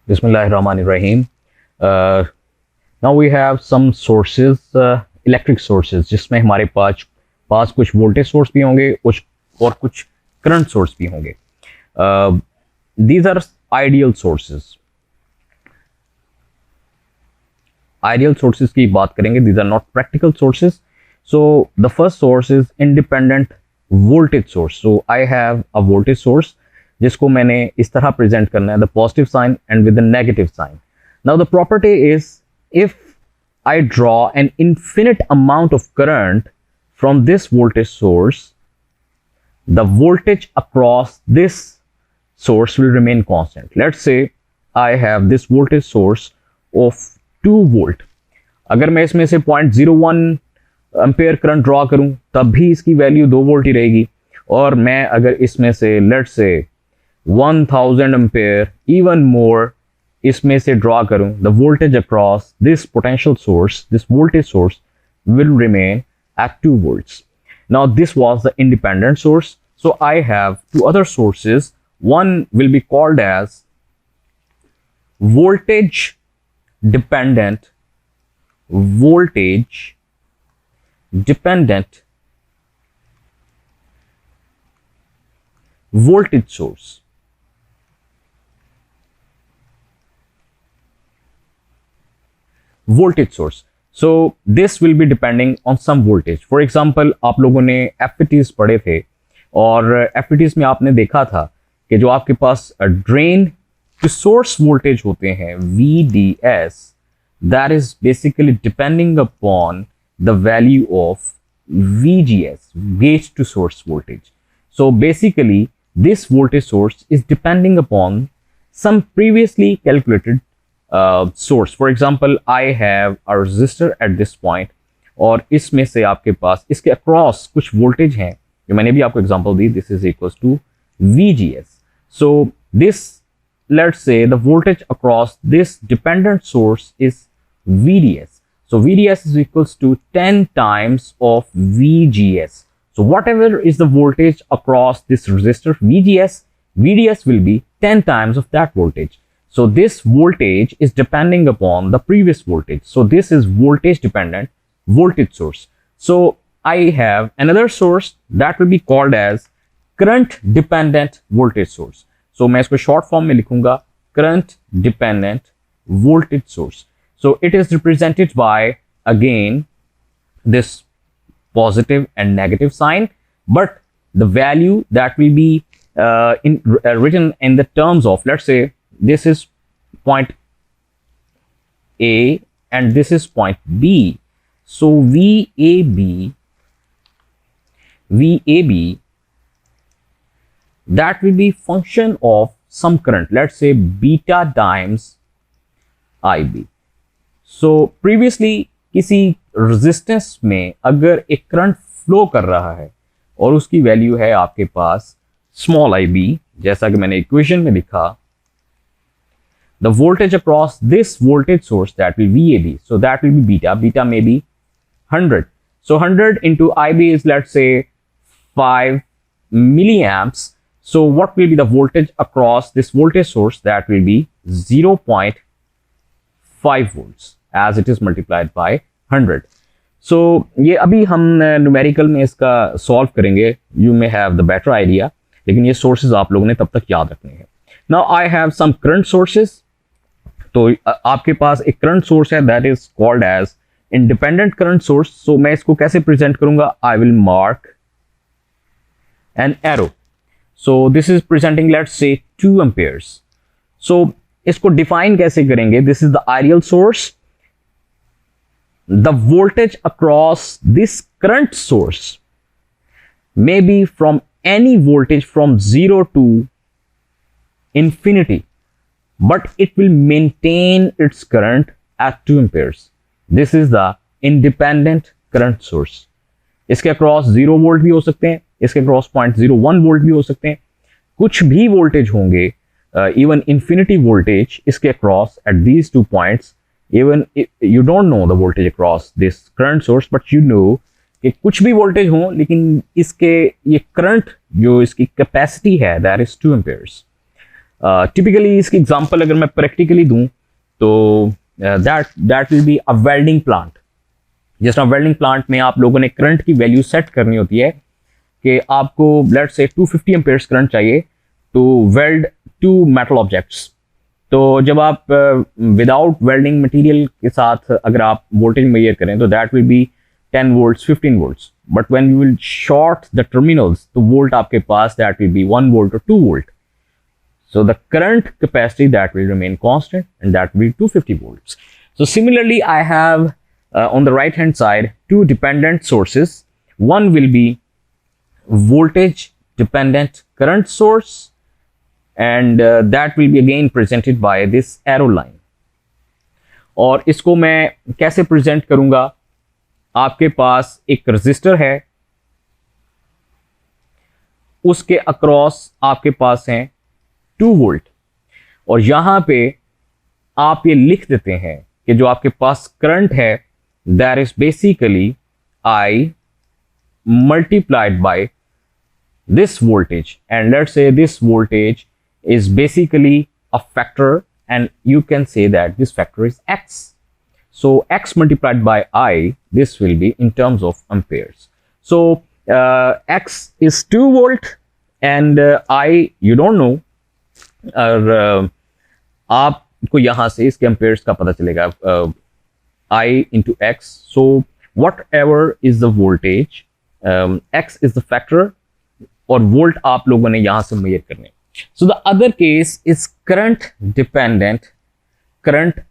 Bismillahirrahmanirrahim. Now we have some sources, electric sources, जिसमें हमारे पास कुछ वोल्टेज सोर्स भी होंगे कुछ करंट सोर्स भी होंगे. These are ideal sources. Ideal sources की बात करेंगे. These are not practical sources. So the first source is independent voltage source. So I have a voltage source जिसको मैंने इस तरह प्रेजेंट करना है, the positive sign and with the negative sign. Now the property is, if I draw an infinite amount of current from this voltage source, the voltage across this source will remain constant. Let's say I have this voltage source of 2 volt. अगर मैं इसमें से 0.01 ampere current draw करूं तब भी इसकी value 2 volt ही रहेगी. और मैं अगर इसमें से let's say 1000 ampere even more इसमें से ड्रॉ करूं, the voltage across this potential source, this voltage source will remain at 2 volts. Now this was the independent source. So I have 2 other sources. One will be called as voltage dependent voltage voltage source. Voltage source. So this will be depending on some voltage. For example, आप लोगों ने FETs पढ़े थे और FETs में आपने देखा था कि जो आपके पास ड्रेन टू सोर्स वोल्टेज होते हैं VDS, that is basically depending upon the value of VGS, gauge to source voltage. So basically this voltage source is depending upon some previously calculated source. For example, I have a resistor at this point और इसमें से आपके पास इसके across कुछ voltage हैं जो मैंने भी आपको एग्जांपल दी. This is equals to VGS. So this, let's say the voltage across this dependent source is VDS. So VDS is equals to 10 times of VGS. So whatever is the voltage across this resistor VGS, VDS will be 10 times of that voltage. So this voltage is depending upon the previous voltage. So this is voltage dependent voltage source. So I have another source that will be called as current dependent voltage source. So मैं इसको short form में लिखूंगा current dependent voltage source. So it is represented by, again, this positive and negative sign, but the value that will be written in the terms of, let's say this is point A and this is point B. So VAB, that will be function of some current, let's say beta times IB. So previously किसी resistance में अगर एक current flow कर रहा है और उसकी value है आपके पास स्मॉल IB, जैसा कि मैंने इक्वेशन में लिखा, the voltage across this voltage source, that will VAB, so that will be beta may be 100. So 100 into IB is, let's say, 5 milliamps. So what will be the voltage across this voltage source? That will be 0.5 volts as it is multiplied by 100. So ये अभी हम numerical में इसका solve करेंगे. You may have the better idea, लेकिन ये sources आप लोगों ने तब तक याद रखने हैं. Now I have some current sources. तो आपके पास एक करंट सोर्स है, that is called as independent current source. So मैं इसको कैसे प्रेजेंट करूंगा? I will mark an arrow. So this is presenting, let's say 2 amperes. So इसको डिफाइन कैसे करेंगे? This is the ideal source. The voltage across this current source may be from any voltage from 0 to infinity, but it will maintain its current at 2 amperes. This is the independent current source. इसके across 0 volt भी हो सकते हैं, इसके across 0.01 volt भी हो सकते हैं, कुछ भी वोल्टेज होंगे, इवन इंफिनिटी वोल्टेज इसके across at these 2 points. Even you don't know the voltage across this current source, but you know कि कुछ भी वोल्टेज हो, लेकिन इसके ये करंट जो इसकी कैपेसिटी है दैट इज 2 amperes. टिपिकली इसकी एग्जांपल अगर मैं प्रैक्टिकली दूं तो that will be a welding plant. जिस तरह वेल्डिंग प्लांट में आप लोगों ने करंट की वैल्यू सेट करनी होती है कि आपको लेट्स से 250 एम्पेयर्स करंट चाहिए to weld two metal objects. तो जब आप विदाउट वेल्डिंग मटेरियल के साथ अगर आप वोल्टेज मेजर करें तो that will B 10 volts 15 volts, but when you will short the terminals तो वोल्ट आपके पास दैट विल बी 1 वोल्ट और 2 volt. So the current capacity that will remain constant and that will be 250 volts. So similarly, I have on the right hand side two dependent sources. One will be voltage dependent current source and that will be again presented by this arrow line. और इसको मैं कैसे present करूंगा, आपके पास एक register है, उसके अक्रॉस आपके पास हैं 2 वोल्ट और यहां पे आप ये लिख देते हैं कि जो आपके पास करंट है that is basically I multiplied by this voltage and let's say this voltage is basically a factor and you can say that this factor is x. so x multiplied by I, this will be in terms of amperes. So x is 2 volt and I you don't know, और आपको यहां से इसके Ampere's का पता चलेगा I into x. so whatever is the voltage, x is the factor और volt आप लोगों ने यहां से मेजर करने। so the other case is current dependent current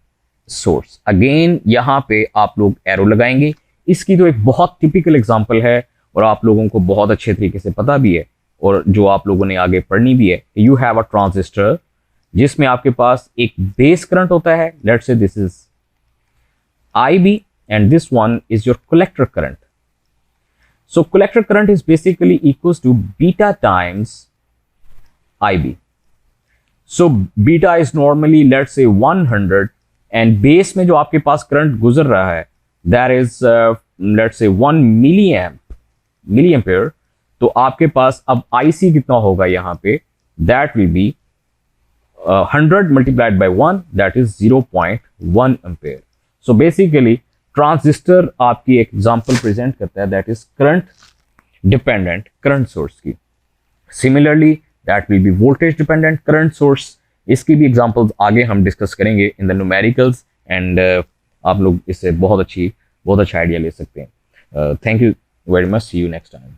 source. Again यहां पे आप लोग एरो लगाएंगे। इसकी तो एक बहुत टिपिकल एग्जांपल है और आप लोगों को बहुत अच्छे तरीके से पता भी है और जो आप लोगों ने आगे पढ़नी भी है। यू हैव अ ट्रांजिस्टर जिसमें आपके पास एक बेस करंट होता है, let's say this is IB and this one is your collector current. So collector current is basically equals to beta times IB. So beta is normally let's say 100 and base में जो आपके पास current गुजर रहा है that is let's say 1 milli ampere. तो आपके पास अब IC कितना होगा यहाँ पे, that will be 100 multiplied by 1 that is 0.1 ampere. So basically transistor आपकी एक एग्जांपल प्रेजेंट करता है that is current dependent current source की। Similarly that will be voltage dependent current source. इसकी भी एग्जांपल्स आगे हम डिस्कस करेंगे इन द न्यूमेरिकल्स एंड आप लोग इससे बहुत अच्छा आइडिया ले सकते हैं। Thank you very much, see you next time.